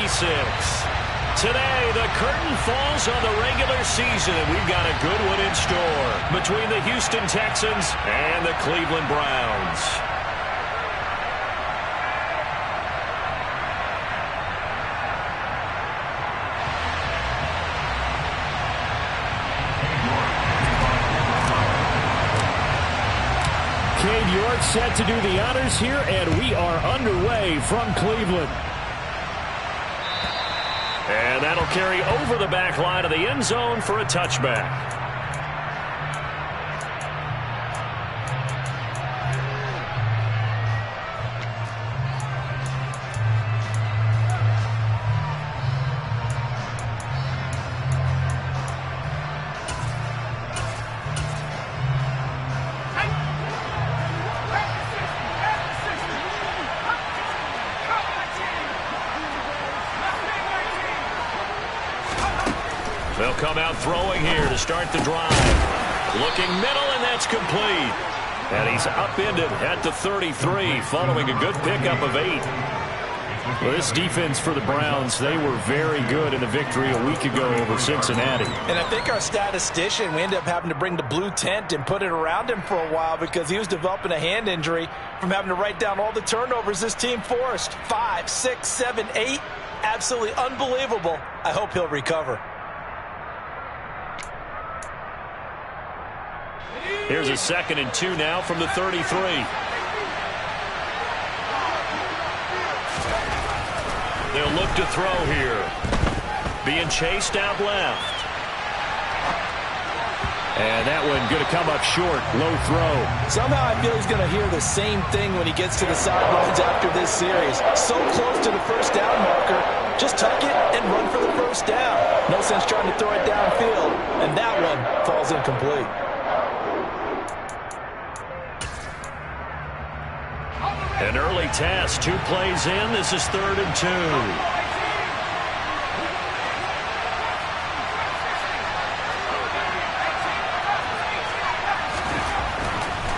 Today, the curtain falls on the regular season, and we've got a good one in store between the Houston Texans and the Cleveland Browns. Cade York set to do the honors here, and we are underway from Cleveland. And that'll carry over the back line of the end zone for a touchback. They'll come out throwing here to start the drive. Looking middle, and that's complete. And he's upended at the 33, following a good pickup of 8. Well, this defense for the Browns, they were very good in the victory a week ago over Cincinnati. And I think our statistician, we ended up having to bring the blue tent and put it around him for a while because he was developing a hand injury from having to write down all the turnovers this team forced. 5, 6, 7, 8. Absolutely unbelievable. I hope he'll recover. Here's a 2nd and 2 now from the 33. They'll look to throw here. Being chased out left. And that one going to come up short. Low throw. Somehow I feel he's going to hear the same thing when he gets to the sidelines after this series. So close to the first down marker. Just tuck it and run for the first down. No sense trying to throw it downfield. And that one falls incomplete. An early test, 2 plays in. This is 3rd and 2.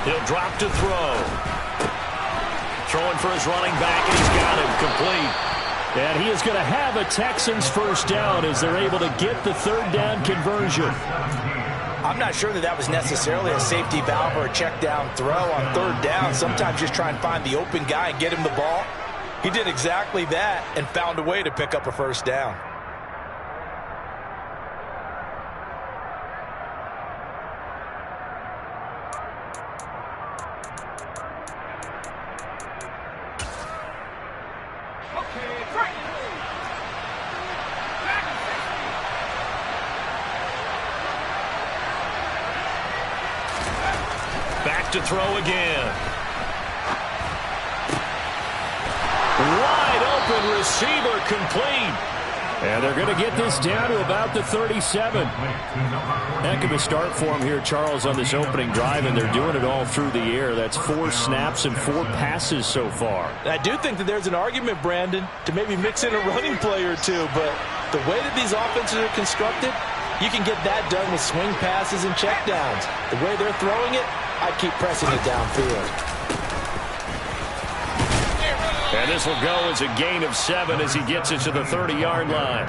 He'll drop to throw. Throwing for his running back, and he's got him complete. And he is going to have a Texans first down as they're able to get the 3rd down conversion. I'm not sure that was necessarily a safety valve or a check down throw on 3rd down. Sometimes just try and find the open guy and get him the ball. He did exactly that and found a way to pick up a first down. To throw again. Wide open receiver, complete. And they're going to get this down to about the 37. Heck of a start for him here, Charles, on this opening drive, and they're doing it all through the air. That's 4 snaps and 4 passes so far. I do think that there's an argument, Brandon, to maybe mix in a running play or two, but the way that these offenses are constructed, you can get that done with swing passes and checkdowns. The way they're throwing it, I keep pressing it downfield. And this will go as a gain of 7 as he gets it to the 30-yard line.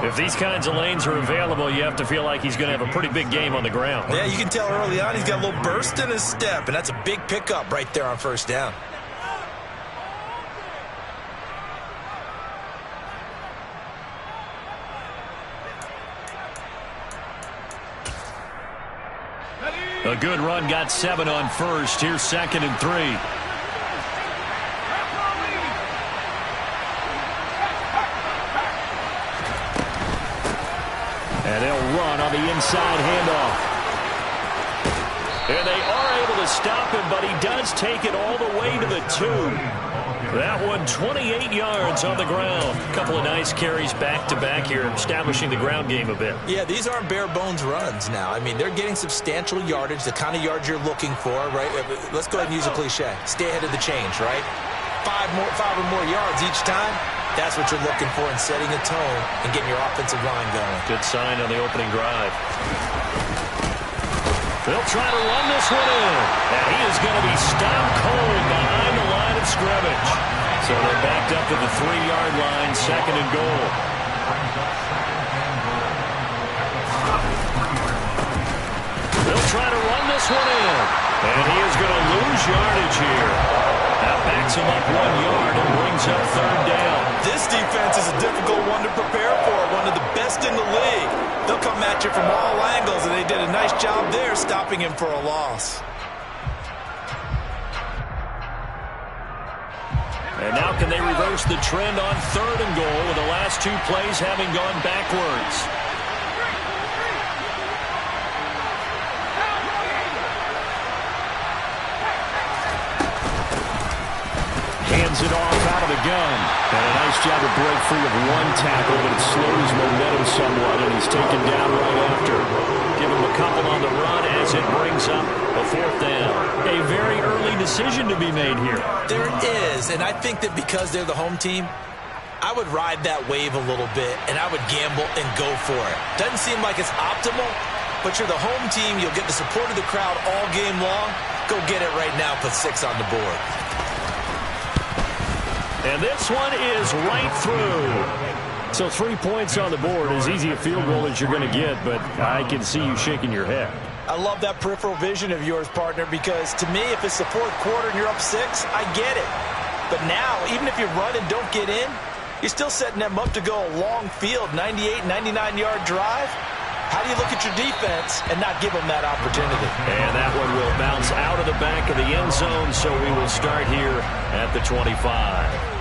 If these kinds of lanes are available, you have to feel like he's going to have a pretty big game on the ground. Yeah, you can tell early on he's got a little burst in his step, and that's a big pickup right there on first down. A good run, got 7 on first. Here's 2nd and 3. And they'll run on the inside handoff. And they are able to stop him, but he does take it all the way to the 2. That one 28 yards on the ground. A couple of nice carries back-to-back here, establishing the ground game a bit. Yeah, these aren't bare-bones runs now. I mean, they're getting substantial yardage, the kind of yards you're looking for, right? Let's go ahead and use a cliche. Stay ahead of the change, right? 5 or more yards each time. That's what you're looking for in setting a tone and getting your offensive line going. Good sign on the opening drive. They'll try to run this one in. And he is going to be stopped cold behind the line of scrimmage. So they're backed up to the 3-yard line, on second and goal. They'll try to run this one in. And he is going to lose yardage here. That backs him up 1 yard and brings up third down. This defense is a difficult one to prepare for, one of the best in the league. They'll come at you from all angles, and they did a nice job there stopping him for a loss. And now can they reverse the trend on third and goal with the last 2 plays having gone backwards? Hands it off out of the gun. And a nice job to break free of 1 tackle, but it slowed his momentum somewhat, and he's taken down right after. Give him a couple on the run as it brings up a 4th down. A very early decision to be made here. There is, and I think that because they're the home team, I would ride that wave a little bit, and I would gamble and go for it. Doesn't seem like it's optimal, but you're the home team. You'll get the support of the crowd all game long. Go get it right now. Put 6 on the board. And this one is right through. So 3 points on the board, as easy a field goal as you're going to get, but I can see you shaking your head. I love that peripheral vision of yours, partner, because to me, if it's the 4th quarter and you're up 6, I get it. But now, even if you run and don't get in, you're still setting them up to go a long field, 98, 99-yard drive. How do you look at your defense and not give them that opportunity? And that one will bounce out of the back of the end zone, so we will start here at the 25.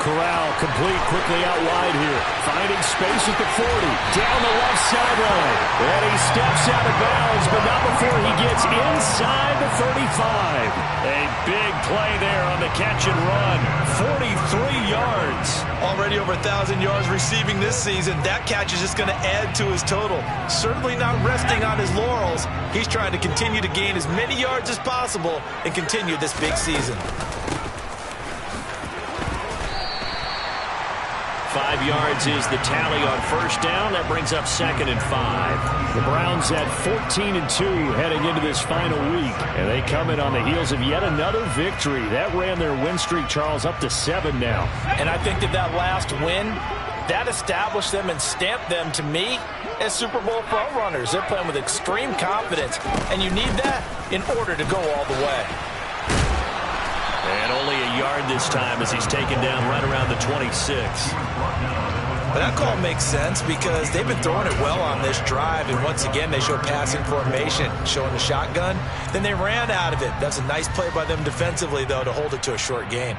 Corral complete quickly out wide here. Finding space at the 40. Down the left sideline. And he steps out of bounds, but not before he gets inside the 35. A big play there on the catch and run. 43 yards. Already over 1,000 yards receiving this season. That catch is just going to add to his total. Certainly not resting on his laurels. He's trying to continue to gain as many yards as possible and continue this big season. 5 yards is the tally on first down. That brings up 2nd and 5. The Browns at 14-2 heading into this final week. And they come in on the heels of yet another victory. That ran their win streak, Charles, up to 7 now. And I think that last win, that established them and stamped them, to me, as Super Bowl frontrunners. They're playing with extreme confidence. And you need that in order to go all the way. And only a yard this time as he's taken down right around the 26. But that call makes sense because they've been throwing it well on this drive. And once again, they show passing formation, showing the shotgun. Then they ran out of it. That's a nice play by them defensively, though, to hold it to a short gain.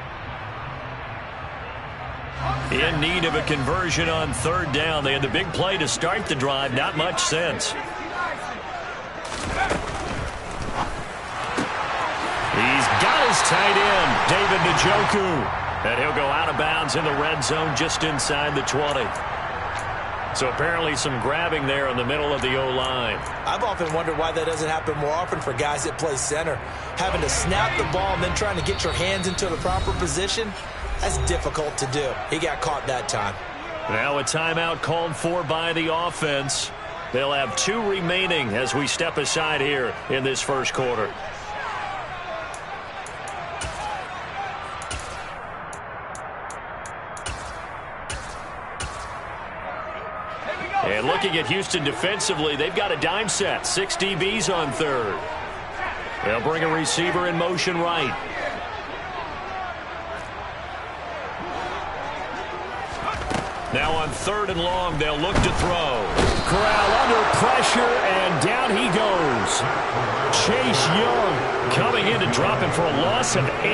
In need of a conversion on third down. They had the big play to start the drive. Not much sense. He's got his tight end, David Njoku. And he'll go out of bounds in the red zone just inside the 20. So apparently some grabbing there in the middle of the O-line. I've often wondered why that doesn't happen more often for guys that play center. Having to snap the ball and then trying to get your hands into the proper position, that's difficult to do. He got caught that time. Now a timeout called for by the offense. They'll have 2 remaining as we step aside here in this first quarter. And looking at Houston defensively, they've got a dime set. 6 DBs on third. They'll bring a receiver in motion right. Now on third and long, they'll look to throw. Corral under pressure, and down he goes. Chase Young coming in to drop him for a loss of 8,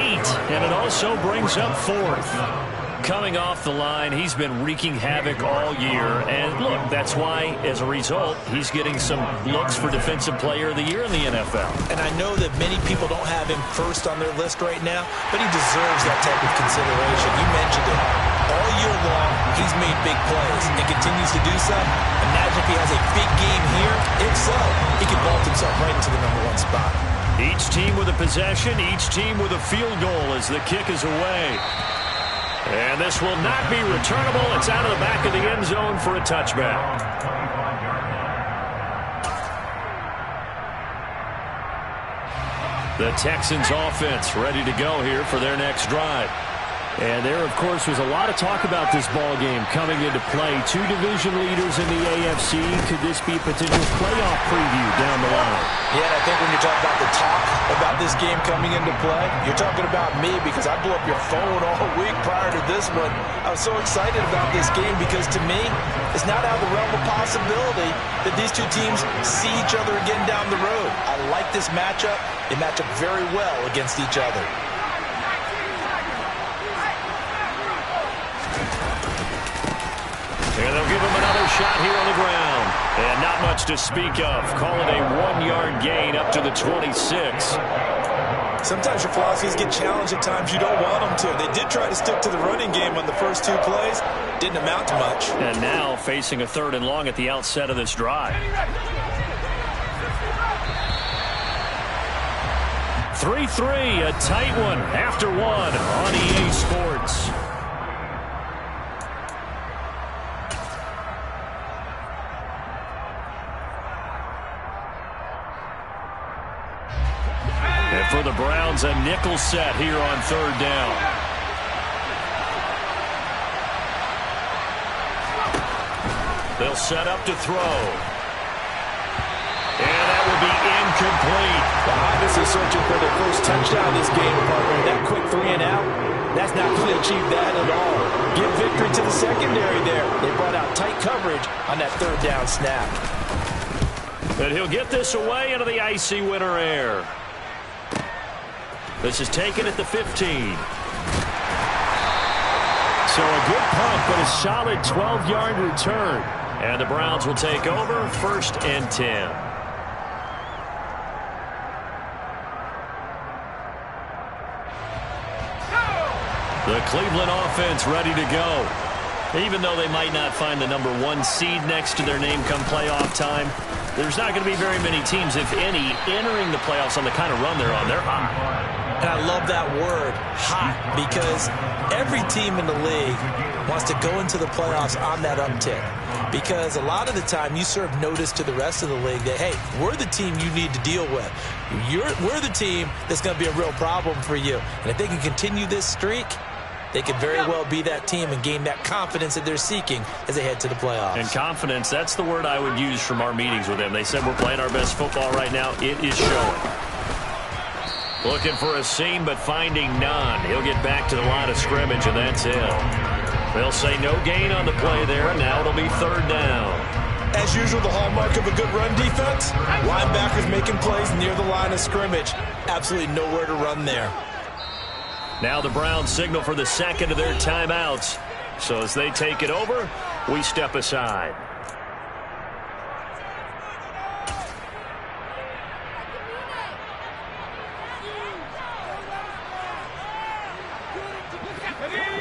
and it also brings up 4th. Coming off the line, he's been wreaking havoc all year. And look, that's why, as a result, he's getting some looks for Defensive Player of the Year in the NFL. And I know that many people don't have him first on their list right now, but he deserves that type of consideration. You mentioned it. All year long, he's made big plays and continues to do so. Imagine if he has a big game here. If so, he can vault himself right into the #1 spot. Each team with a possession, each team with a field goal as the kick is away. And this will not be returnable. It's out of the back of the end zone for a touchback. The Texans offense ready to go here for their next drive. And there, of course, was a lot of talk about this ball game coming into play. Two division leaders in the AFC. Could this be a potential playoff preview down the line? Yeah, and I think when you're talking about the talk about this game coming into play, you're talking about me because I blew up your phone all week prior to this one. I was so excited about this game because to me, it's not out of the realm of possibility that these two teams see each other again down the road. I like this matchup. They match up very well against each other. And they'll give him another shot here on the ground. And not much to speak of. Call it a 1-yard gain up to the 26. Sometimes your philosophies get challenged at times you don't want them to. They did try to stick to the running game on the first two plays. Didn't amount to much. And now facing a 3rd and long at the outset of this drive. 3-3, a tight one after one on EA Sports. And for the Browns, a nickel set here on 3rd down. They'll set up to throw. And that will be incomplete. The Hawkins is searching for their first touchdown this game, partner. That quick 3 and out, that's not going to achieve that at all. Give victory to the secondary there. They brought out tight coverage on that 3rd down snap. And he'll get this away into the icy winter air. This is taken at the 15. So a good punt, but a solid 12-yard return. And the Browns will take over 1st and 10. The Cleveland offense ready to go. Even though they might not find the number 1 seed next to their name come playoff time, there's not going to be very many teams, if any, entering the playoffs on the kind of run they're on. They're hot. And I love that word, hot, because every team in the league wants to go into the playoffs on that uptick. Because a lot of the time you serve notice to the rest of the league that, hey, we're the team you need to deal with. We're the team that's going to be a real problem for you. And if they can continue this streak, they could very well be that team and gain that confidence that they're seeking as they head to the playoffs. And confidence, that's the word I would use from our meetings with them. They said we're playing our best football right now. It is showing. Looking for a seam, but finding none. He'll get back to the line of scrimmage, and that's it. They'll say no gain on the play there, and now it'll be 3rd down. As usual, the hallmark of a good run defense, linebackers making plays near the line of scrimmage. Absolutely nowhere to run there. Now the Browns signal for the 2nd of their timeouts. So as they take it over, we step aside.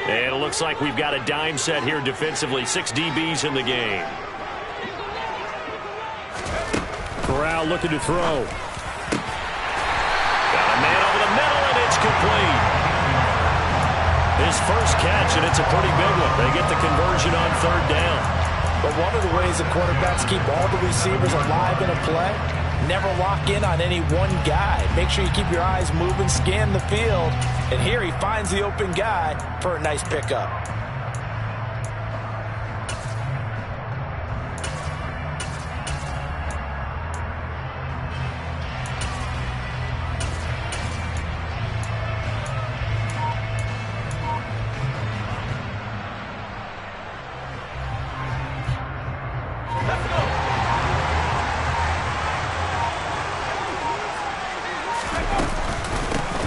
And it looks like we've got a dime set here defensively. 6 DBs in the game. Corral looking to throw. Got a man over the middle, and it's complete. His first catch, and it's a pretty big one. They get the conversion on 3rd down. But one of the ways the quarterbacks keep all the receivers alive in a play, never lock in on any one guy. Make sure you keep your eyes moving, scan the field. And here he finds the open guy for a nice pickup.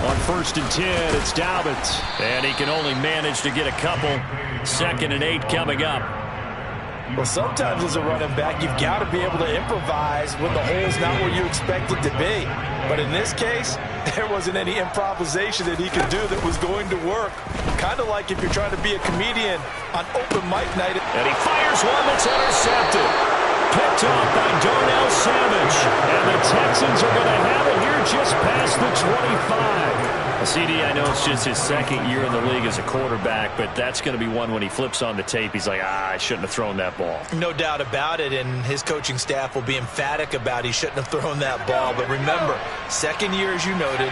On 1st and 10, it's Dobbins. And he can only manage to get a couple. 2nd and 8 coming up. Well, sometimes as a running back, you've got to be able to improvise when the hole's not where you expect it to be. But in this case, there wasn't any improvisation that he could do that was going to work. Kind of like if you're trying to be a comedian on open mic night. And he fires one that's intercepted. Picked off by Darnell Savage. And the Texans are going to have it here just past the 25. CD, I know it's just his second year in the league as a quarterback, but that's going to be one when he flips on the tape. He's like, I shouldn't have thrown that ball. No doubt about it, and his coaching staff will be emphatic about he shouldn't have thrown that ball. But remember, second year, as you noted,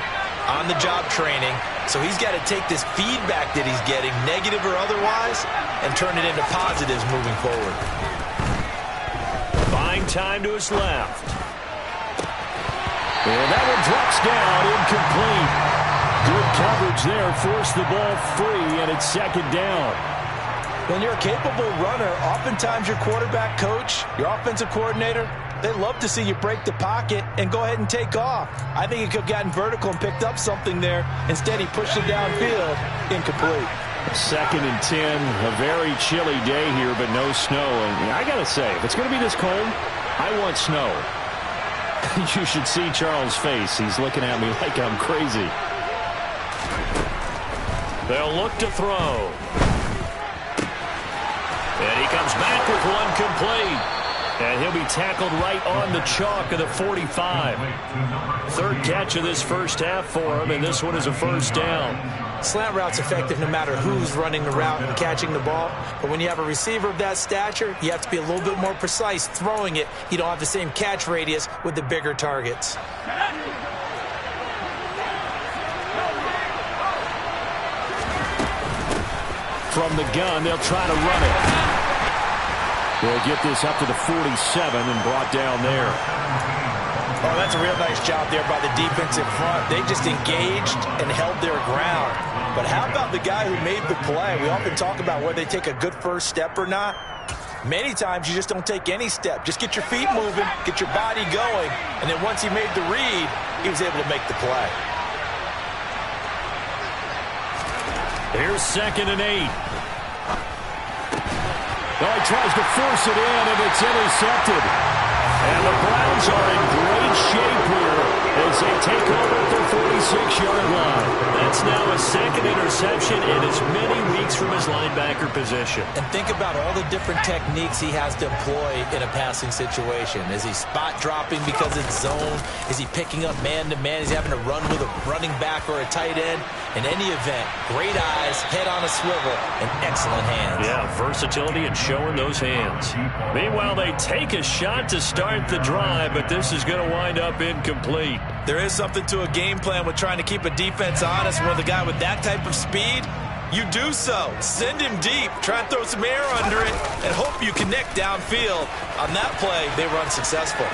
on-the-job training, so he's got to take this feedback that he's getting, negative or otherwise, and turn it into positives moving forward. Buying time to his left. And that one drops down, incomplete. Good coverage there, forced the ball free, and it's second down. When you're a capable runner, oftentimes your quarterback coach, your offensive coordinator, they love to see you break the pocket and go ahead and take off. I think he could have gotten vertical and picked up something there. Instead, he pushed it downfield, incomplete. Second and 10, a very chilly day here, but no snow. And I got to say, if it's going to be this cold, I want snow. You should see Charles' face. He's looking at me like I'm crazy. They'll look to throw. And he comes back with one complete. And he'll be tackled right on the chalk of the 45. Third catch of this first half for him, and this one is a first down. Slant route's effective no matter who's running the route and catching the ball. But when you have a receiver of that stature, you have to be a little bit more precise throwing it. You don't have the same catch radius with the bigger targets. From the gun, they'll try to run it. They'll get this up to the 47 and brought down there. Oh, that's a real nice job there by the defensive front. They just engaged and held their ground. But how about the guy who made the play? We often talk about whether they take a good first step or not. Many times you just don't take any step. Just get your feet moving, get your body going, and then once he made the read, he was able to make the play. Here's second and 8. Oh, he tries to force it in, and it's intercepted. And the Browns are in great shape here as they take over at the 46-yard line. That's now a second interception in as many weeks from his linebacker position. And think about all the different techniques he has to employ in a passing situation. Is he spot dropping because it's zone? Is he picking up man-to-man? Is he having to run with a running back or a tight end? In any event, great eyes, head on a swivel, and excellent hands. Yeah, versatility and showing those hands. Meanwhile, they take a shot to start the drive, but this is going to wind up incomplete. There is something to a game plan with trying to keep a defense honest. With a guy with that type of speed, you do so. Send him deep, try and throw some air under it, and hope you connect downfield. On that play, they were unsuccessful.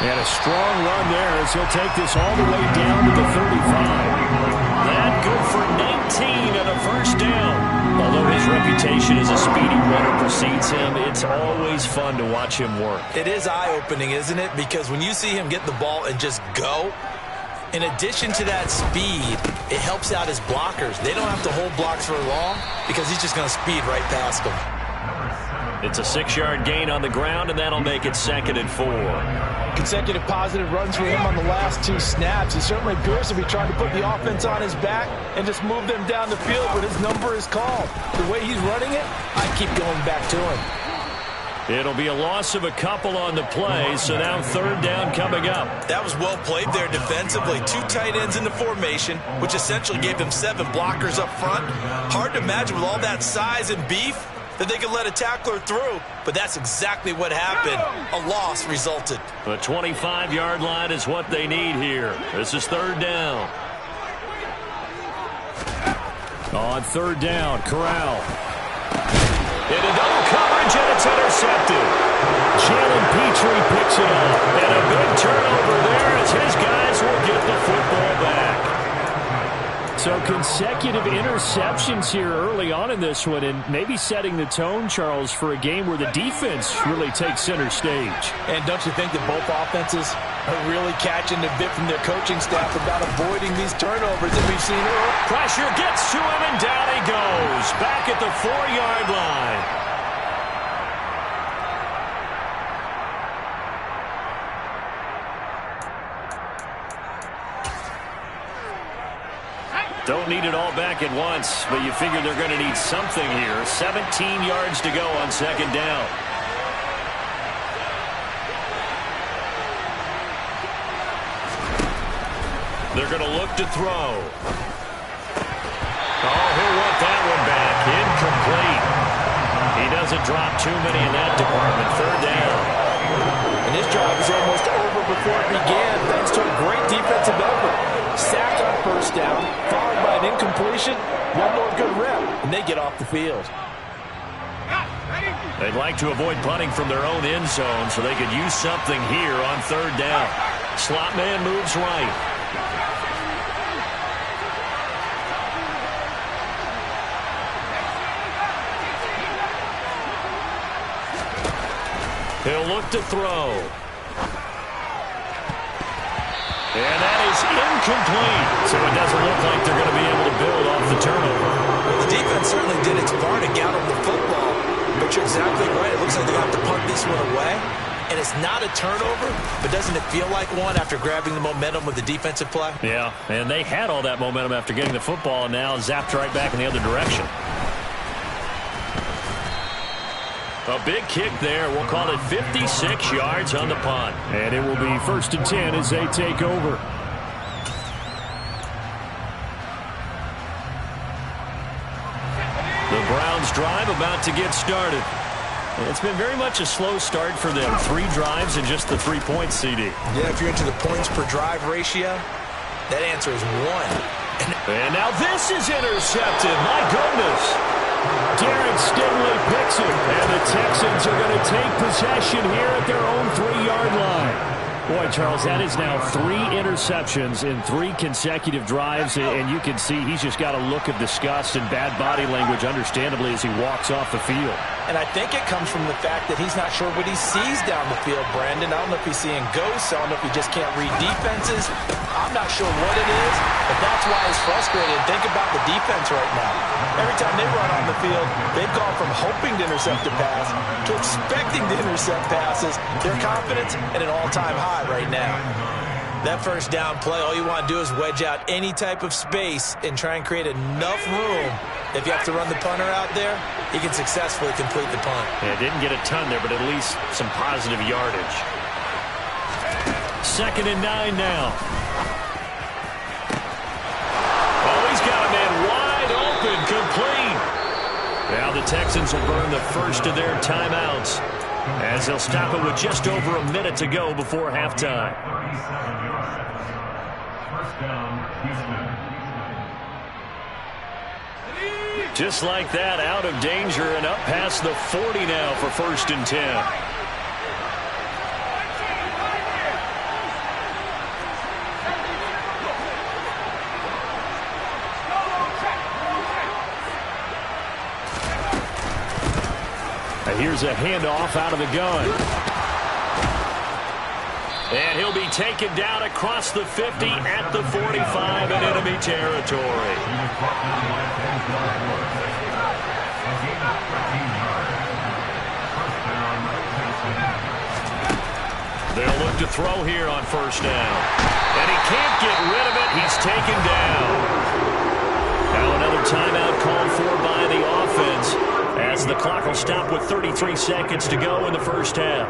And a strong run there as he'll take this all the way down to the 35. That good for 19 and a first down. Although his reputation as a speedy runner precedes him, it's always fun to watch him work. It is eye-opening, isn't it? Because when you see him get the ball and just go, in addition to that speed, it helps out his blockers. They don't have to hold blocks for long because he's just going to speed right past them. It's a 6-yard gain on the ground, and that'll make it second and 4. Consecutive positive runs for him on the last 2 snaps. He certainly appears to be trying to put the offense on his back and just move them down the field, but his number is called. The way he's running it, I keep going back to him. It'll be a loss of a couple on the play, so now third down coming up. That was well played there defensively. 2 tight ends in the formation, which essentially gave them 7 blockers up front. Hard to imagine with all that size and beef that they could let a tackler through, but that's exactly what happened. A loss resulted. The 25-yard line is what they need here. This is third down. On third down, Corral. Into double coverage, and it's intercepted. Jalen Petrie picks it up, and a big turnover there as his guys will get the football back. So consecutive interceptions here early on in this one, and maybe setting the tone, Charles, for a game where the defense really takes center stage. And don't you think that both offenses are really catching the bit from their coaching staff about avoiding these turnovers that we've seen earlier? Pressure gets to him, and down he goes. Back at the 4-yard line. Don't need it all back at once, but you figure they're going to need something here. 17 yards to go on second down. They're going to look to throw. Oh, he'll want that one back. Incomplete. He doesn't drop too many in that department. Third down. And his drive was almost over before it began, thanks to a great defensive effort. Sack on first down, followed by an incompletion, one more good rep, and they get off the field. They'd like to avoid punting from their own end zone so they could use something here on third down. Slot man moves right. He'll look to throw. And that is incomplete. So it doesn't look like they're going to be able to build off the turnover. Well, the defense certainly did its part to get them the football. But you're exactly right. It looks like they're going to have to punt this one away. And it's not a turnover, but doesn't it feel like one after grabbing the momentum with the defensive play? Yeah, and they had all that momentum after getting the football, and now zapped right back in the other direction. A big kick there. We'll call it 56 yards on the punt. And it will be 1st and 10 as they take over. The Browns drive about to get started. It's been very much a slow start for them. 3 drives and just the 3 points, CD. Yeah, if you're into the points per drive ratio, that answer is 1. And now this is intercepted. My goodness. Derek Stingley picks it, and the Texans are going to take possession here at their own 3-yard line. Boy, Charles, that is now 3 interceptions in 3 consecutive drives, and you can see he's just got a look of disgust and bad body language, understandably, as he walks off the field. And I think it comes from the fact that he's not sure what he sees down the field, Brandon. I don't know if he's seeing ghosts. I don't know if he just can't read defenses. I'm not sure what it is, but that's why he's frustrated. Think about the defense right now. Every time they run on the field, they've gone from hoping to intercept a pass to expecting to intercept passes. Their confidence at an all-time high right now. That first down play, all you want to do is wedge out any type of space and try and create enough room. If you have to run the punter out there, he can successfully complete the punt. Yeah, didn't get a ton there, but at least some positive yardage. 2nd and 9 now. Oh, he's got a man wide open, complete. Now the Texans will burn the first of their timeouts as they'll stop it with just over a minute to go before halftime. Just like that, out of danger and up past the 40 now for 1st and 10. Here's a handoff out of the gun. And he'll be taken down across the 50 at the 45 in enemy territory. They'll look to throw here on 1st down. And he can't get rid of it. He's taken down. Now another timeout called for by the offense, as the clock will stop with 33 seconds to go in the first half.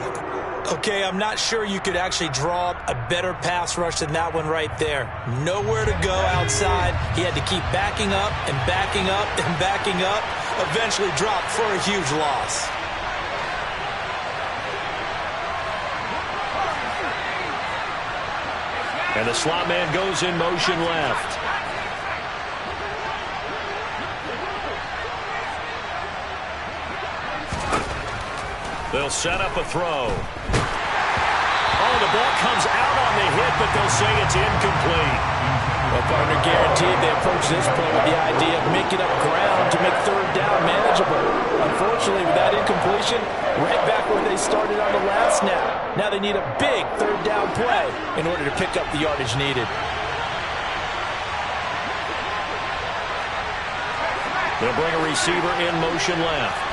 Okay, I'm not sure you could actually draw up a better pass rush than that one right there. Nowhere to go outside. He had to keep backing up and backing up and backing up. Eventually dropped for a huge loss. And the slot man goes in motion left. They'll set up a throw. Oh, the ball comes out on the hit, but they'll say it's incomplete. Well, partner, guaranteed they approach this play with the idea of making up ground to make 3rd down manageable. Unfortunately, with that incompletion, right back where they started on the last snap. Now they need a big 3rd down play in order to pick up the yardage needed. They'll bring a receiver in motion left.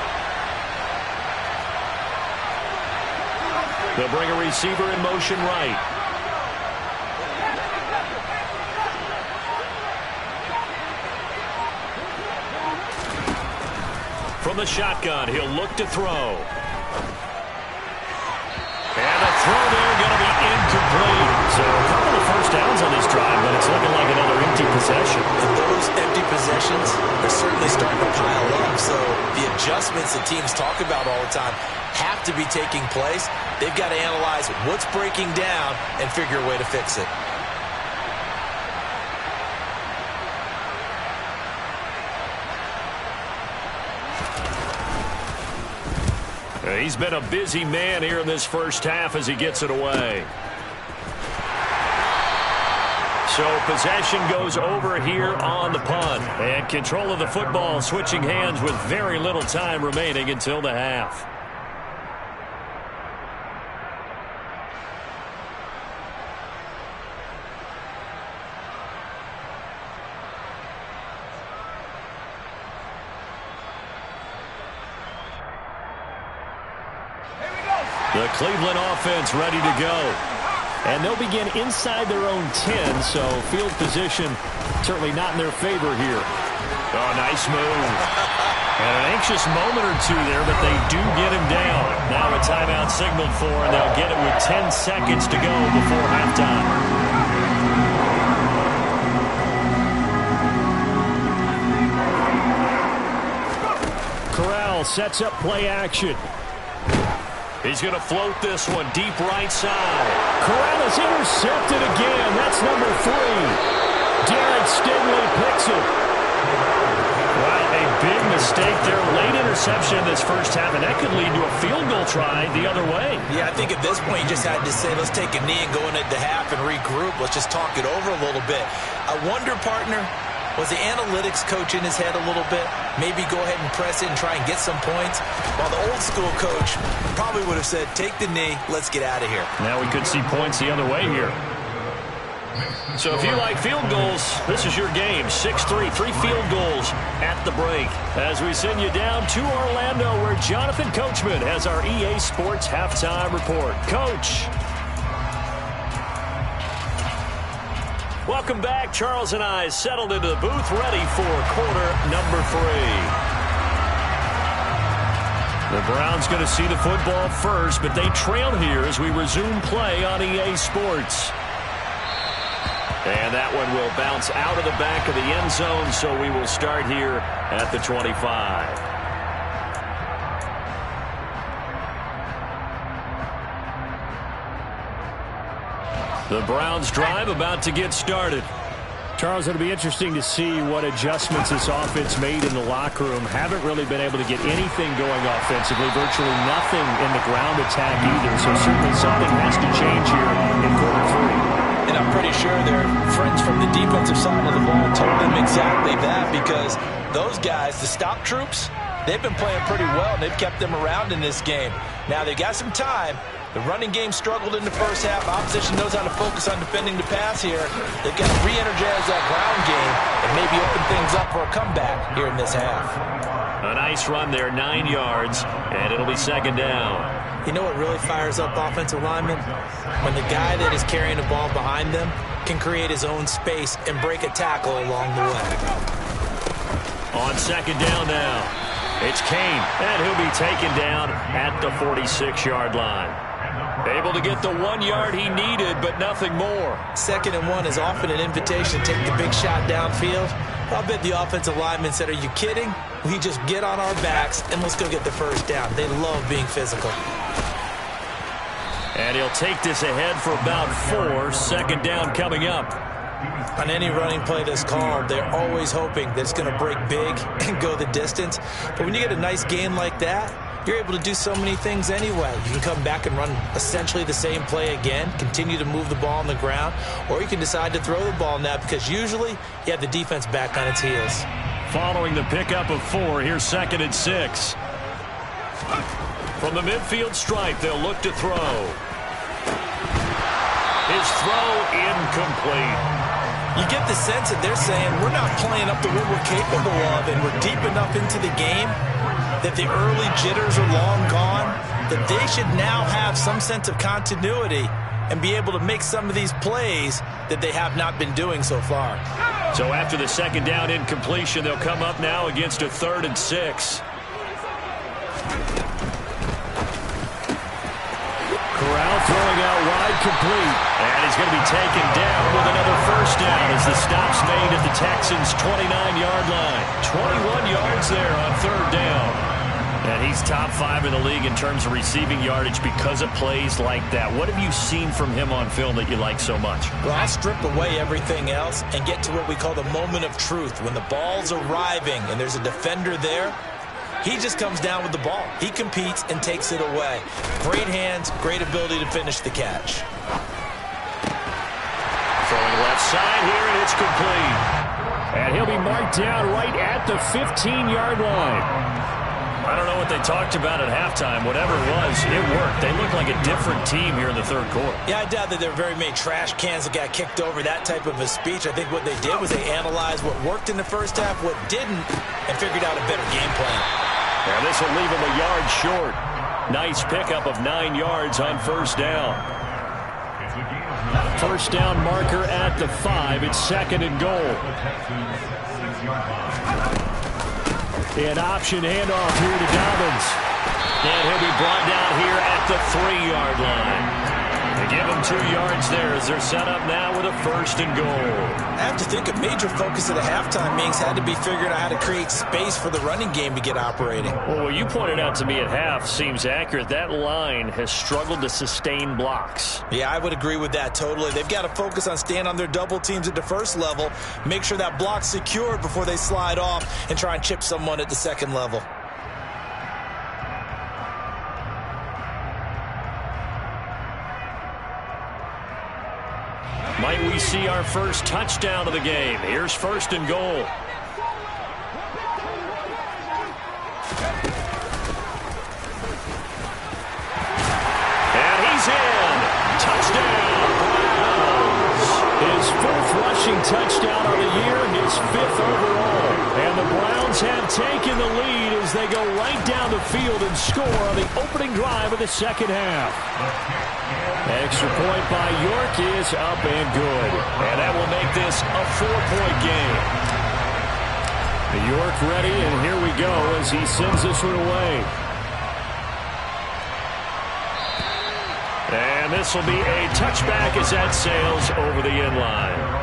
They'll bring a receiver in motion right. from the shotgun. He'll look to throw. And the throw there going to be incomplete. So a couple of first downs on this drive, but it's looking like another empty possession. And those empty possessions are certainly starting to pile up. So the adjustments that teams talk about all the time have to be taking place. They've got to analyze what's breaking down and figure a way to fix it. He's been a busy man here in this first half as he gets it away. So possession goes over here on the punt. And control of the football switching hands with very little time remaining until the half. The Cleveland offense ready to go. And they'll begin inside their own 10, so field position certainly not in their favor here. Oh, nice move. And an anxious moment or two there, but they do get him down. Now a timeout signaled for, and they'll get it with 10 seconds to go before halftime. Corral sets up play action. He's going to float this one deep right side. Corral is intercepted again. That's number 3. Derek Stingley picks it. Well, a big mistake there. Late interception in this first half, and that could lead to a field goal try the other way. Yeah, I think at this point you just had to say, let's take a knee and go into the half and regroup. Let's just talk it over a little bit. I wonder, partner, was the analytics coach in his head a little bit? Maybe go ahead and press it and try and get some points. While the old school coach probably would have said, take the knee, let's get out of here. Now we could see points the other way here. So if you like field goals, this is your game. 6-3, 3 field goals at the break. As we send you down to Orlando, where Jonathan Coachman has our EA Sports halftime report. Coach. Welcome back. Charles and I settled into the booth, ready for quarter number 3. The Browns going to see the football first, but they trail here as we resume play on EA Sports. And that one will bounce out of the back of the end zone, so we will start here at the 25. The Browns drive about to get started. Charles, it'll be interesting to see what adjustments this offense made in the locker room. Haven't really been able to get anything going offensively. Virtually nothing in the ground attack either. So certainly something has to change here in quarter 3. And I'm pretty sure their friends from the defensive side of the ball told them exactly that, because those guys, the stop troops, they've been playing pretty well. They've kept them around in this game. Now they got some time. The running game struggled in the first half. Opposition knows how to focus on defending the pass here. They've got to re-energize that ground game and maybe open things up for a comeback here in this half. A nice run there, 9 yards, and it'll be second down. You know what really fires up offensive linemen? When the guy that is carrying the ball behind them can create his own space and break a tackle along the way. On second down now, it's Kane, and he'll be taken down at the 46-yard line. Able to get the 1 yard he needed, but nothing more. 2nd and 1 is often an invitation to take the big shot downfield. I'll bet the offensive linemen said, are you kidding? We just get on our backs and let's go get the first down. They love being physical. And he'll take this ahead for about 4. 2nd down coming up. On any running play that's called, they're always hoping that it's going to break big and go the distance. But when you get a nice game like that, you're able to do so many things anyway. You can come back and run essentially the same play again, continue to move the ball on the ground, or you can decide to throw the ball now, because usually you have the defense back on its heels. Following the pickup of 4, here's 2nd and 6. From the midfield stripe, they'll look to throw. His throw incomplete. You get the sense that they're saying, we're not playing up to what we're capable of, and we're deep enough into the game that the early jitters are long gone, that they should now have some sense of continuity and be able to make some of these plays that they have not been doing so far. So after the 2nd down incompletion, they'll come up now against a 3rd and 6. throwing out wide, complete. And he's going to be taken down with another first down as the stop's made at the Texans' 29-yard line. 21 yards there on third down. And he's top 5 in the league in terms of receiving yardage because of plays like that. What have you seen from him on film that you like so much? Well, I'll strip away everything else and get to what we call the moment of truth. When the ball's arriving and there's a defender there, he just comes down with the ball. He competes and takes it away. Great hands, great ability to finish the catch. Throwing left side here, and it's complete. And he'll be marked down right at the 15-yard line. I don't know what they talked about at halftime. Whatever it was, it worked. They look like a different team here in the third quarter. Yeah, I doubt that there were very many trash cans that got kicked over, that type of a speech. I think what they did was they analyzed what worked in the first half, what didn't, and figured out a better game plan. And this will leave him a yard short. Nice pickup of 9 yards on first down. First down marker at the 5. It's second and goal. An option handoff here to Dobbins. And he'll be brought down here at the 3-yard line. They give him 2 yards there as they're set up now with a first and goal. I have to think a major focus of the halftime meetings had to be figuring out how to create space for the running game to get operating. Well, what you pointed out to me at half seems accurate. That line has struggled to sustain blocks. Yeah, I would agree with that totally. They've got to focus on staying on their double teams at the first level, make sure that block's secured before they slide off and try and chip someone at the second level. Might we see our first touchdown of the game? Here's first and goal. And he's in. Touchdown, Browns. His 4th rushing touchdown of the year, his 5th overall. And the Browns have taken the lead as they go right down the field and score on the opening drive of the second half. Extra point by York is up and good. And that will make this a 4-point game. York ready, and here we go as he sends this one away. And this will be a touchback as that sails over the end line.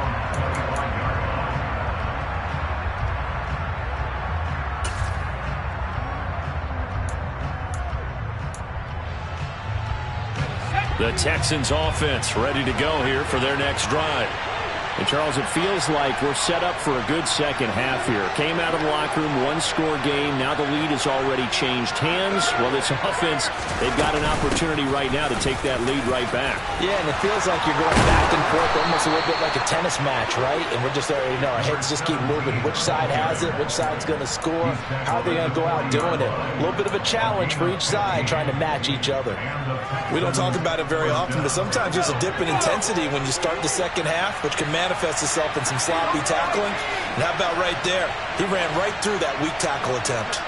The Texans offense ready to go here for their next drive. And, Charles, it feels like we're set up for a good second half here. Came out of the locker room, 1-score game. Now the lead has already changed hands. Well, this offense, they've got an opportunity right now to take that lead right back. Yeah, and it feels like you're going back and forth almost a little bit like a tennis match, right? And we're just already know our heads just keep moving. Which side has it? Which side's going to score? How are they going to go out doing it? A little bit of a challenge for each side trying to match each other. We don't talk about it very often, but sometimes there's a dip in intensity when you start the second half, which can manifest itself in some sloppy tackling. And how about right there? He ran right through that weak tackle attempt.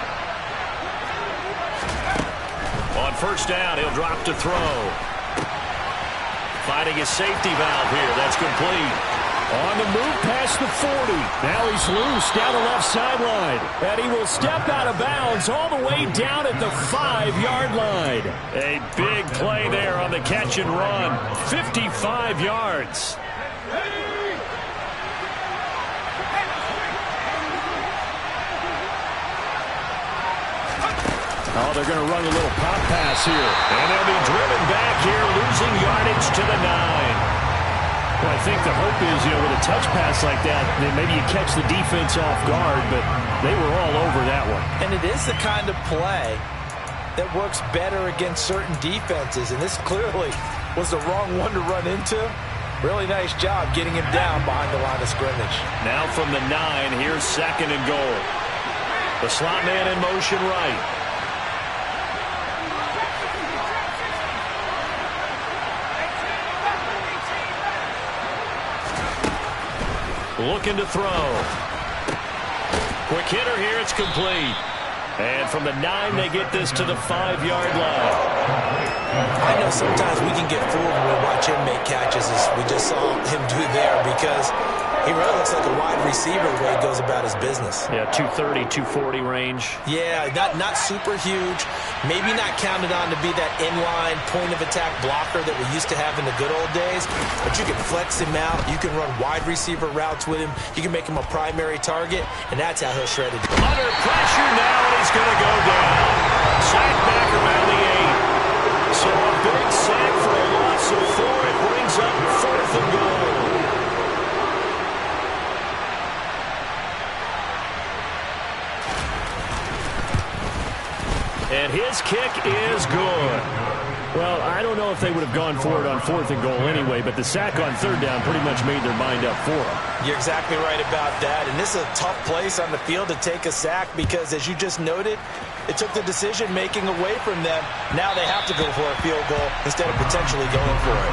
On first down, he'll drop to throw. Finding his safety valve here. That's complete. On the move past the 40. Now he's loose down the left sideline. And he will step out of bounds all the way down at the 5-yard line. A big play there on the catch and run. 55 yards. Oh, they're going to run a little pop pass here. And they'll be driven back here, losing yardage to the 9. Well, I think the hope is, with a touch pass like that, then maybe you catch the defense off guard, but they were all over that one. And it is the kind of play that works better against certain defenses, and this clearly was the wrong one to run into. Really nice job getting him down behind the line of scrimmage. Now from the 9, here's second and goal. The slot man in motion right. Looking to throw. Quick hitter here, it's complete. And from the 9, they get this to the 5-yard line. I know sometimes we can get fooled when we watch him make catches, as we just saw him do there, because He really looks like a wide receiver the way he goes about his business. Yeah, 230, 240 range. Yeah, not super huge. Maybe not counted on to be that inline point-of-attack blocker that we used to have in the good old days. But you can flex him out. You can run wide receiver routes with him. You can make him a primary target, and that's how he'll shred it. Under pressure now, and he's going to go down. Sack back around the 8. So a big sack for a loss of 4. It brings up 4th and goal. And his kick is good. Well, I don't know if they would have gone for it on 4th and goal anyway, but the sack on 3rd down pretty much made their mind up for them. You're exactly right about that. And this is a tough place on the field to take a sack because, as you just noted, it took the decision-making away from them. Now they have to go for a field goal instead of potentially going for it.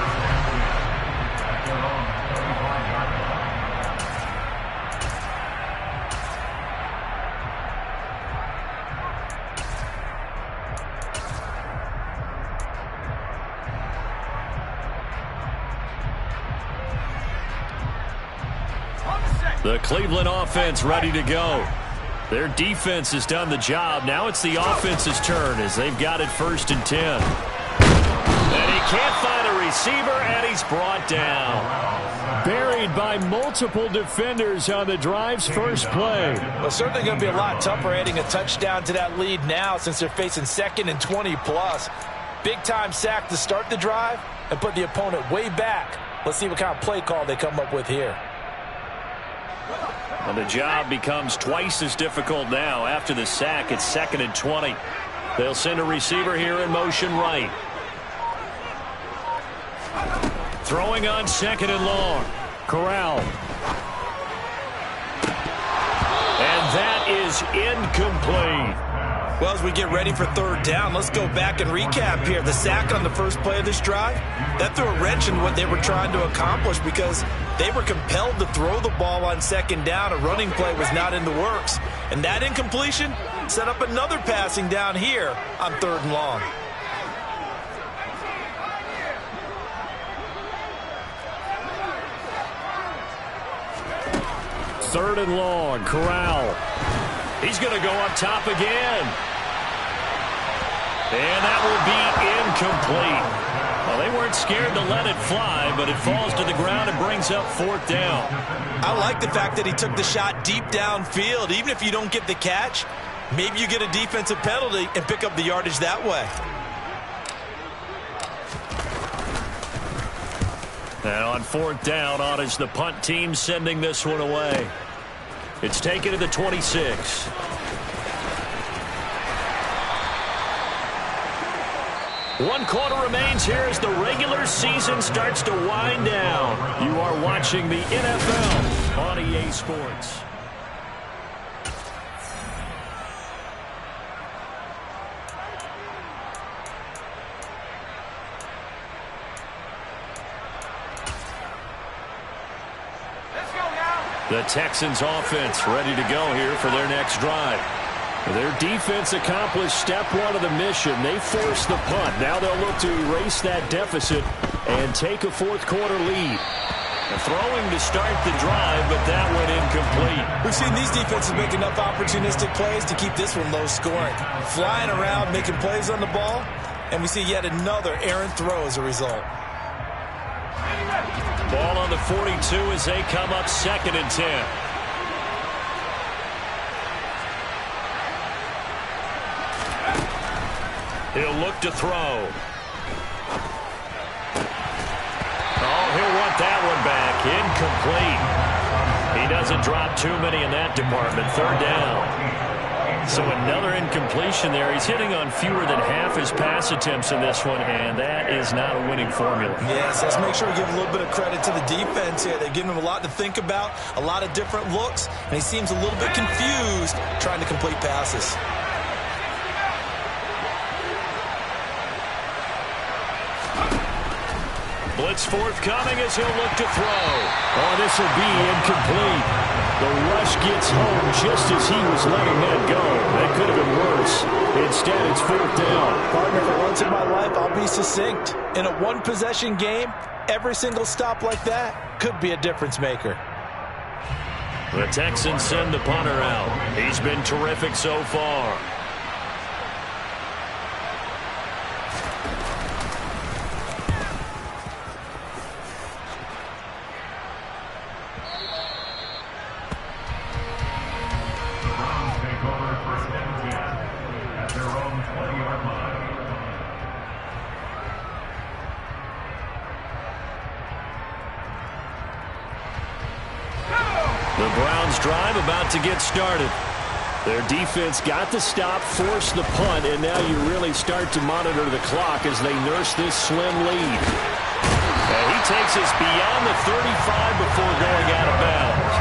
The Cleveland offense ready to go. Their defense has done the job. Now it's the offense's turn as they've got it 1st and 10. And he can't find a receiver, and he's brought down. Buried by multiple defenders on the drive's first play. Well, certainly going to be a lot tougher adding a touchdown to that lead now since they're facing 2nd and 20+. Big-time sack to start the drive and put the opponent way back. Let's see what kind of play call they come up with here. And the job becomes twice as difficult now. After the sack, it's 2nd and 20. They'll send a receiver here in motion right. Throwing on 2nd and long. Corral. And that is incomplete. Well, as we get ready for 3rd down, let's go back and recap here. The sack on the first play of this drive, that threw a wrench in what they were trying to accomplish because they were compelled to throw the ball on 2nd down. A running play was not in the works. And that incompletion set up another passing down here on 3rd and long. Third and long, Corral. He's going to go up top again. And that will be incomplete. Well, they weren't scared to let it fly, but it falls to the ground and brings up 4th down. I like the fact that he took the shot deep downfield. Even if you don't get the catch, maybe you get a defensive penalty and pick up the yardage that way. And on 4th down, on is the punt team sending this one away. It's taken to the 26. One quarter remains here as the regular season starts to wind down. You are watching the NFL on EA Sports. The Texans offense ready to go here for their next drive. Their defense accomplished step 1 of the mission. They forced the punt. Now they'll look to erase that deficit and take a 4th quarter lead. Throwing to start the drive, but that went incomplete. We've seen these defenses make enough opportunistic plays to keep this one low scoring. Flying around, making plays on the ball, and we see yet another errant throw as a result. Ball on the 42 as they come up 2nd and 10. He'll look to throw. Oh, he'll want that one back. Incomplete. He doesn't drop too many in that department. 3rd down. So another incompletion there. He's hitting on fewer than half his pass attempts in this one, and that is not a winning formula. Yes, let's make sure we give a little bit of credit to the defense here. They're giving him a lot to think about, a lot of different looks, and he seems a little bit confused trying to complete passes. Blitz forthcoming as he'll look to throw. Oh, this will be incomplete. The rush gets home just as he was letting that go. That could have been worse. Instead, it's 4th down. Partner, for once in my life, I'll be succinct. In a one-possession game, every single stop like that could be a difference maker. The Texans send the punter out. He's been terrific so far. The Browns drive about to get started. Their defense got the stop, forced the punt, and now you really start to monitor the clock as they nurse this slim lead. And he takes us beyond the 35 before going out of bounds.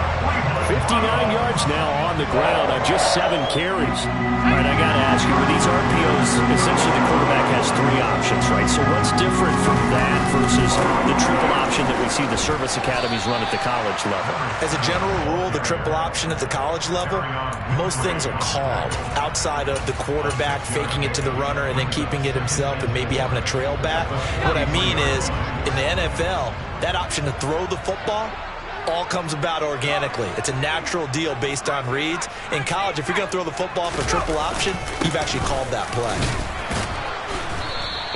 59 yards now on the ground on just 7 carries. All right, I got to ask you, with these RPOs, essentially the quarterback has 3 options, right? So what's different from that versus the triple option that we see the service academies run at the college level? As a general rule, the triple option at the college level, most things are called outside of the quarterback faking it to the runner and then keeping it himself and maybe having a trail back. What I mean is, in the NFL, that option to throw the football all comes about organically. It's a natural deal based on reads. In college, if you're going to throw the football for triple option, you've actually called that play.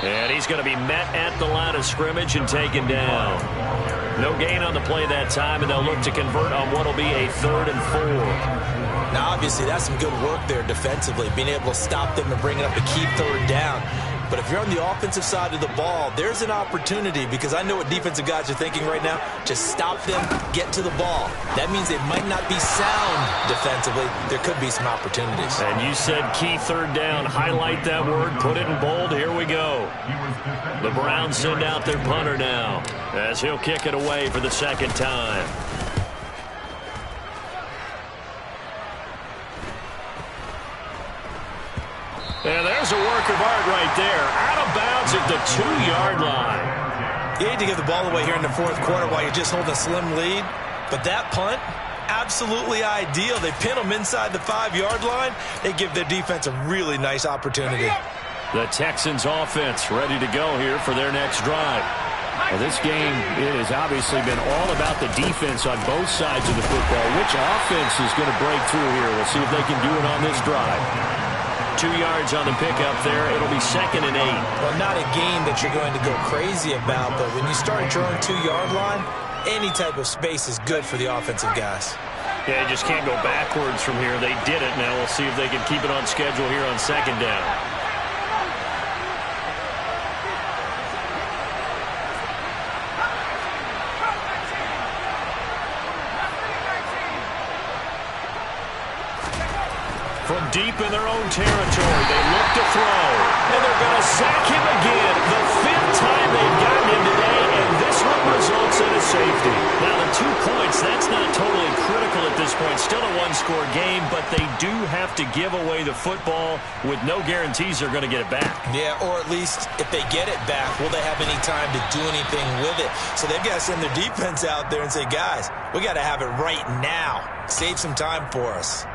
And he's going to be met at the line of scrimmage and taken down. No gain on the play that time, and they'll look to convert on what will be a 3rd and 4. Now, obviously, that's some good work there defensively, being able to stop them and bring it up a key 3rd down. But if you're on the offensive side of the ball, there's an opportunity, because I know what defensive guys are thinking right now. Just stop them, get to the ball. That means they might not be sound defensively. There could be some opportunities. And you said key 3rd down. Highlight that word. Put it in bold. Here we go. The Browns send out their punter now as he'll kick it away for the 2nd time. And there's a work of art right there. Out of bounds at the 2-yard line. You hate to give the ball away here in the 4th quarter while you're just holding a slim lead. But that punt, absolutely ideal. They pin them inside the 5-yard line. They give their defense a really nice opportunity. The Texans offense ready to go here for their next drive. Well, this game, it has obviously been all about the defense on both sides of the football. Which offense is going to break through here? We'll see if they can do it on this drive. 2 yards on the pickup there. It'll be 2nd and 8. Well, not a game that you're going to go crazy about, but when you start at your own 2-yard line, any type of space is good for the offensive guys. Yeah, you just can't go backwards from here. They did it. Now we'll see if they can keep it on schedule here on 2nd down. From deep in their own territory, they look to throw. And they're going to sack him again. The 5th time they've gotten him today, and this one results in a safety. Now, the 2 points, that's not totally critical at this point. Still a 1-score game, but they do have to give away the football with no guarantees they're going to get it back. Yeah, or at least if they get it back, will they have any time to do anything with it? So they've got to send their defense out there and say, guys, we got to have it right now. Save some time for us.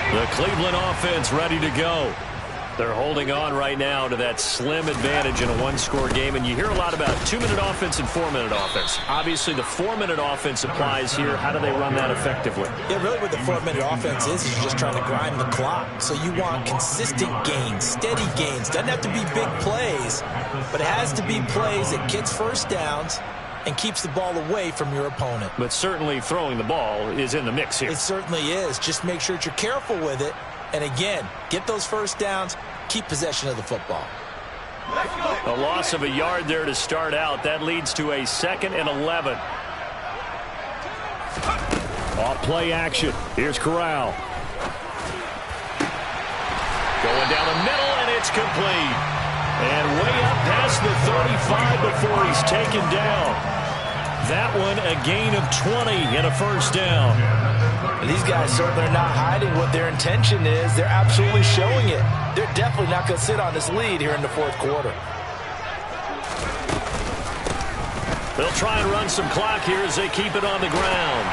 The Cleveland offense ready to go. They're holding on right now to that slim advantage in a 1-score game. And you hear a lot about 2-minute offense and 4-minute offense. Obviously, the 4-minute offense applies here. How do they run that effectively? Yeah, really what the 4-minute offense is you're just trying to grind the clock. So you want consistent gains, steady gains. Doesn't have to be big plays, but it has to be plays that gets first downs and keeps the ball away from your opponent. But certainly throwing the ball is in the mix here. It certainly is. Just make sure that you're careful with it. And again, get those first downs, keep possession of the football. A loss of a yard there to start out. That leads to a 2nd and 11. Off play action. Here's Corral. Going down the middle, and it's complete. And way up past the 35 before he's taken down. That one a gain of 20 and a first down. These guys certainly are not hiding what their intention is. They're absolutely showing it. They're definitely not going to sit on this lead here in the 4th quarter. They'll try and run some clock here as they keep it on the ground.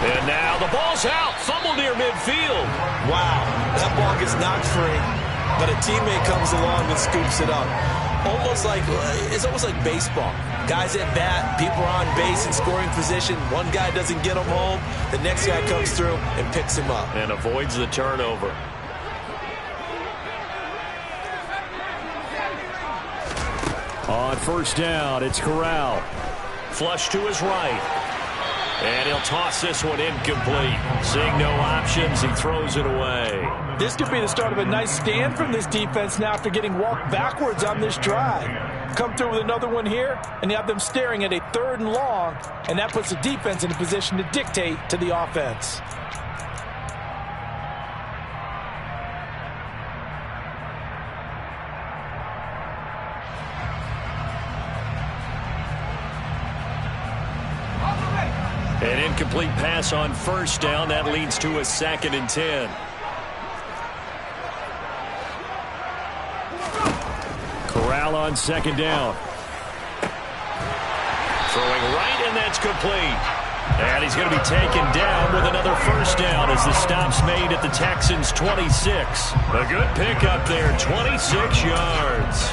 And now the ball's out. Fumble near midfield. Wow, that ball gets knocked free, but a teammate comes along and scoops it up. It's almost like baseball. Guys at bat, people are on base in scoring position. One guy doesn't get him home. The next guy comes through and picks him up. And avoids the turnover. On first down, it's Corral. Flush to his right. And he'll toss this one incomplete. Seeing no options, he throws it away. This could be the start of a nice stand from this defense now after getting walked backwards on this drive. Come through with another one here, and you have them staring at a 3rd and long, and that puts the defense in a position to dictate to the offense. An incomplete pass on first down. That leads to a 2nd and 10. Corral on 2nd down. Throwing right, and that's complete. And he's going to be taken down with another first down as the stop's made at the Texans' 26. A good pickup there, 26 yards.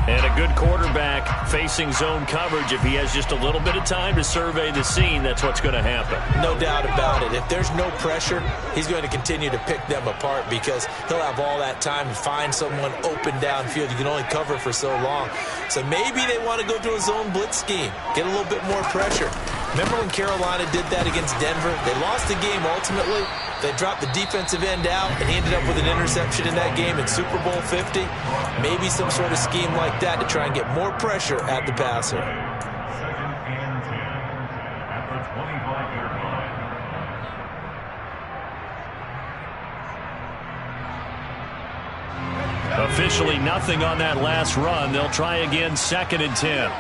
And a good quarterback facing zone coverage. If he has just a little bit of time to survey the scene, that's what's going to happen. No doubt about it. If there's no pressure, he's going to continue to pick them apart because he'll have all that time to find someone open downfield. You can only cover for so long. So maybe they want to go to a zone blitz scheme, get a little bit more pressure. Remember when Carolina did that against Denver? They lost the game ultimately. They dropped the defensive end out, and he ended up with an interception in that game in Super Bowl 50. Maybe some sort of scheme like that to try and get more pressure at the passer. Officially nothing on that last run. They'll try again, 2nd and 10.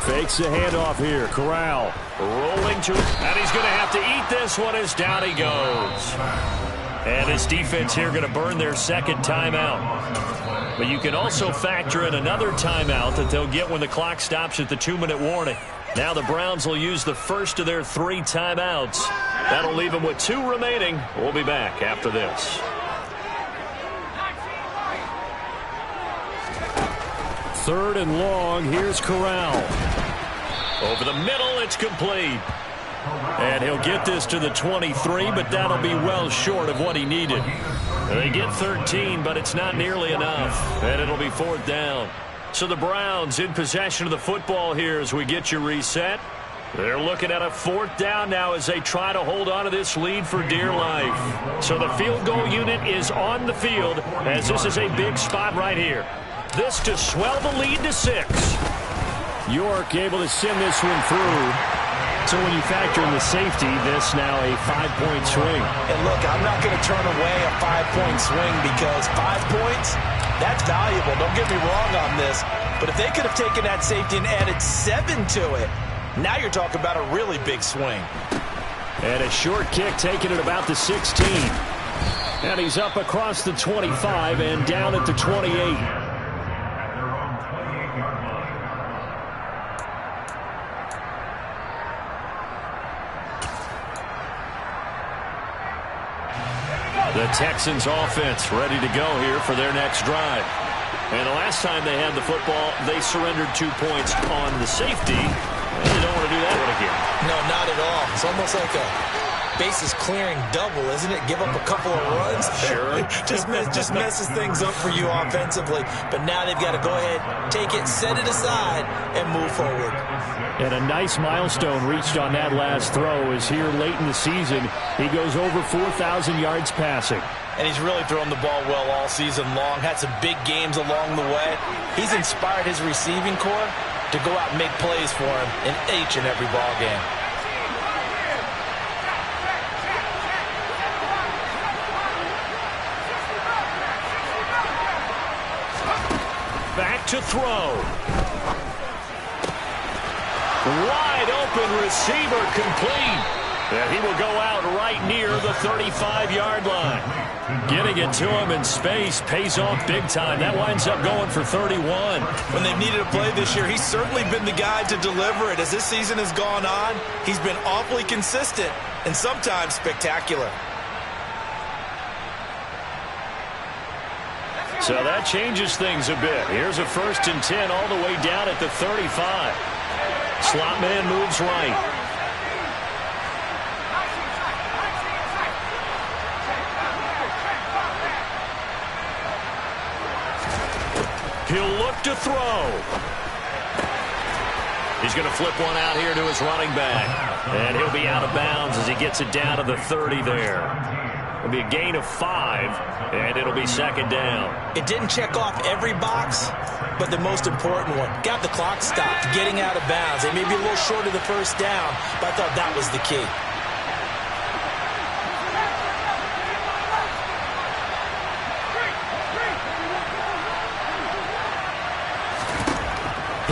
Fakes the handoff here. Corral. Rolling to it, and he's going to have to eat this one as down he goes. And this defense here going to burn their 2nd timeout. But you can also factor in another timeout that they'll get when the clock stops at the 2-minute warning. Now the Browns will use the first of their 3 timeouts. That'll leave them with 2 remaining. We'll be back after this. 3rd and long. Here's Corral. Over the middle, it's complete. And he'll get this to the 23, but that'll be well short of what he needed. They get 13, but it's not nearly enough. And it'll be 4th down. So the Browns in possession of the football here as we get you reset. They're looking at a 4th down now as they try to hold on to this lead for dear life. So the field goal unit is on the field as this is a big spot right here. This to swell the lead to 6. York able to send this one through. So when you factor in the safety, this now a 5-point swing. And look, I'm not going to turn away a 5-point swing because 5 points, that's valuable. Don't get me wrong on this. But if they could have taken that safety and added 7 to it, now you're talking about a really big swing. And a short kick taken at about the 16. And he's up across the 25 and down at the 28. The Texans offense ready to go here for their next drive. And the last time they had the football, they surrendered 2 points on the safety. And they don't want to do that one again. No, not at all. It's almost like a bases clearing double, isn't it? Give up a couple of runs. Sure. just messes things up for you offensively. But now they've got to go ahead, take it, set it aside, and move forward. And a nice milestone reached on that last throw is here late in the season. He goes over 4,000 yards passing. And he's really thrown the ball well all season long. Had some big games along the way. He's inspired his receiving corps to go out and make plays for him in each and every ball game. Back to throw. Wide open receiver complete. And he will go out right near the 35-yard line. Getting it to him in space pays off big time. That winds up going for 31. When they've needed a play this year, he's certainly been the guy to deliver it. As this season has gone on, he's been awfully consistent and sometimes spectacular. So that changes things a bit. Here's a 1st and 10 all the way down at the 35. Slot man moves right. He'll look to throw. He's going to flip one out here to his running back. And he'll be out of bounds as he gets it down to the 30 there. It'll be a gain of 5, and it'll be 2nd down. It didn't check off every box, but the most important one. Got the clock stopped, getting out of bounds. They may be a little short of the 1st down, but I thought that was the key.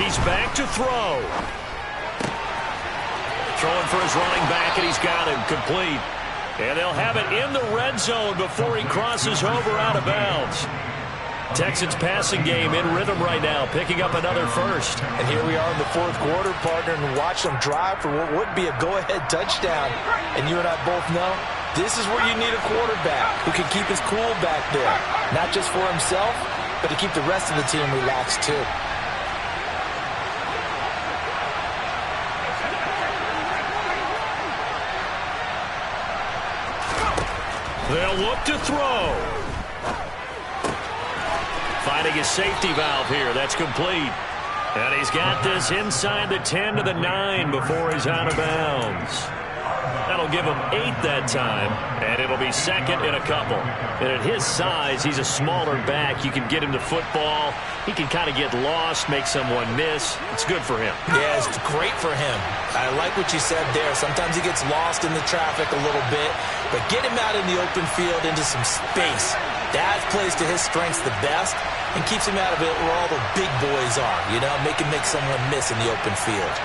He's back to throw. Throwing for his running back, and he's got him complete. And they'll have it in the red zone before he crosses over out of bounds. Texans passing game in rhythm right now, picking up another 1st. And here we are in the 4th quarter, partner, and watch them drive for what would be a go-ahead touchdown. And you and I both know this is where you need a quarterback who can keep his cool back there. Not just for himself, but to keep the rest of the team relaxed too. They'll look to throw. Finding his safety valve here. That's complete. And he's got this inside the 10 to the 9 before he's out of bounds. That'll give him 8 that time, and it'll be 2nd in a couple. And at his size, he's a smaller back. You can get him the football. He can kind of get lost, make someone miss. It's good for him. Yeah, it's great for him. I like what you said there. Sometimes he gets lost in the traffic a little bit, but get him out in the open field into some space. That plays to his strengths the best and keeps him out of it where all the big boys are, you know, make someone miss in the open field.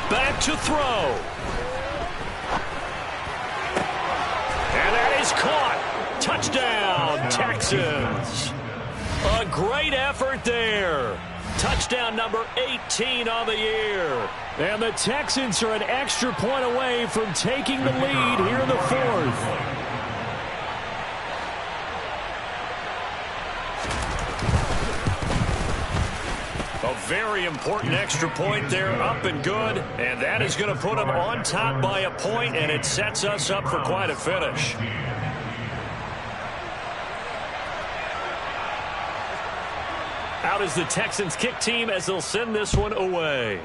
Back to throw. And that is caught. Touchdown, Texans. A great effort there. Touchdown number 18 on the year. And the Texans are an extra point away from taking the lead here in the 4th. A very important extra point there, up and good. And that is going to put them on top by a point, and it sets us up for quite a finish. Out is the Texans kick team as they'll send this one away.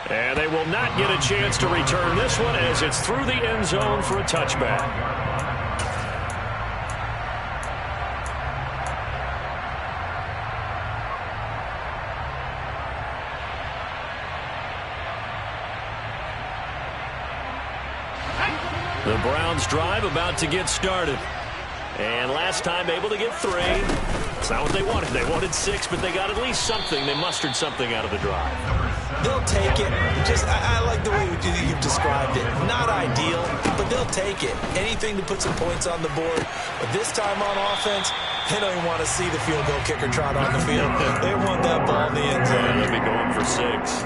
And they will not get a chance to return this one as it's through the end zone for a touchback. The Browns drive about to get started. And last time able to get 3. It's not what they wanted. They wanted 6, but they got at least something. They mustered something out of the drive. They'll take it. I like the way you've described it. Not ideal, but they'll take it. Anything to put some points on the board. But this time on offense, they don't even want to see the field goal kicker trot on the field. They want that ball in the end zone. They'll be going for 6.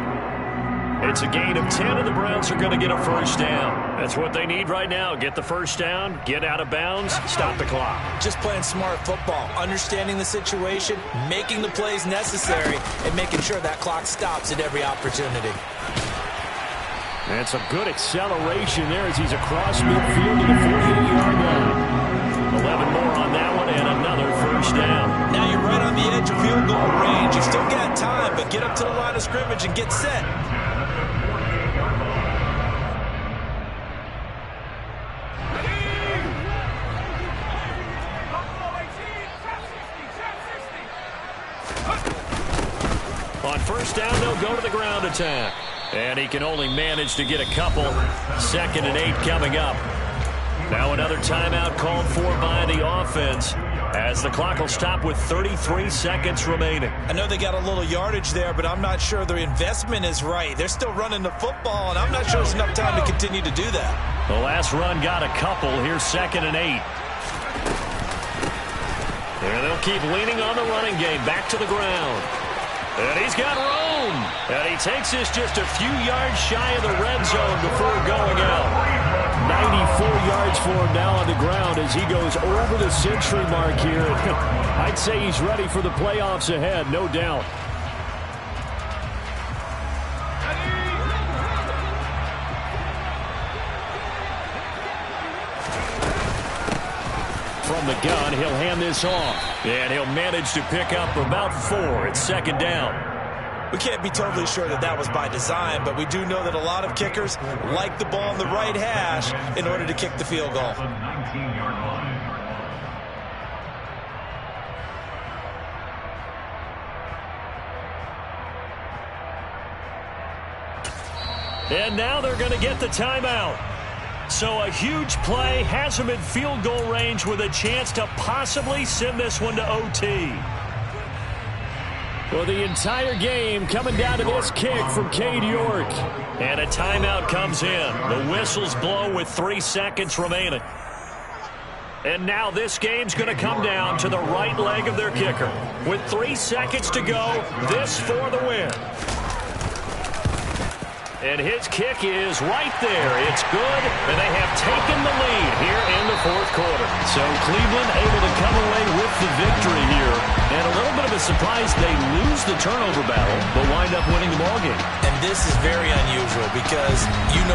It's a gain of 10, and the Browns are going to get a 1st down. That's what they need right now. Get the 1st down, get out of bounds, stop the clock. Just playing smart football, understanding the situation, making the plays necessary, and making sure that clock stops at every opportunity. And some good acceleration there as he's across midfield to the 48-yard line. 11 more on that one, and another 1st down. Now you're right on the edge of field goal range. You still got time, but get up to the line of scrimmage and get set. On 1st down, they'll go to the ground attack. And he can only manage to get a couple. 2nd and 8 coming up. Now another timeout called for by the offense as the clock will stop with 33 seconds remaining. I know they got a little yardage there, but I'm not sure their investment is right. They're still running the football, and I'm not sure there's enough time to continue to do that. The last run got a couple. Here's 2nd and 8. And they'll keep leaning on the running game. Back to the ground. And he's got room. And he takes this just a few yards shy of the red zone before going out. 94 yards for him now on the ground as he goes over the century mark here. I'd say he's ready for the playoffs ahead, no doubt. From the gun, he'll hand this off. And he'll manage to pick up about 4. It's second down. We can't be totally sure that that was by design, but we do know that a lot of kickers like the ball in the right hash in order to kick the field goal. And now they're going to get the timeout. So a huge play has him in field goal range with a chance to possibly send this one to OT. Well, the entire game coming down to this kick from Cade York. And a timeout comes in. The whistles blow with 3 seconds remaining. And now this game's going to come down to the right leg of their kicker. With 3 seconds to go, this for the win. And his kick is right there. It's good, and they have taken the lead here in the fourth quarter. So Cleveland able to come away with the victory here. And a little bit of a surprise, they lose the turnover battle, but wind up winning the ballgame. And this is very unusual because you know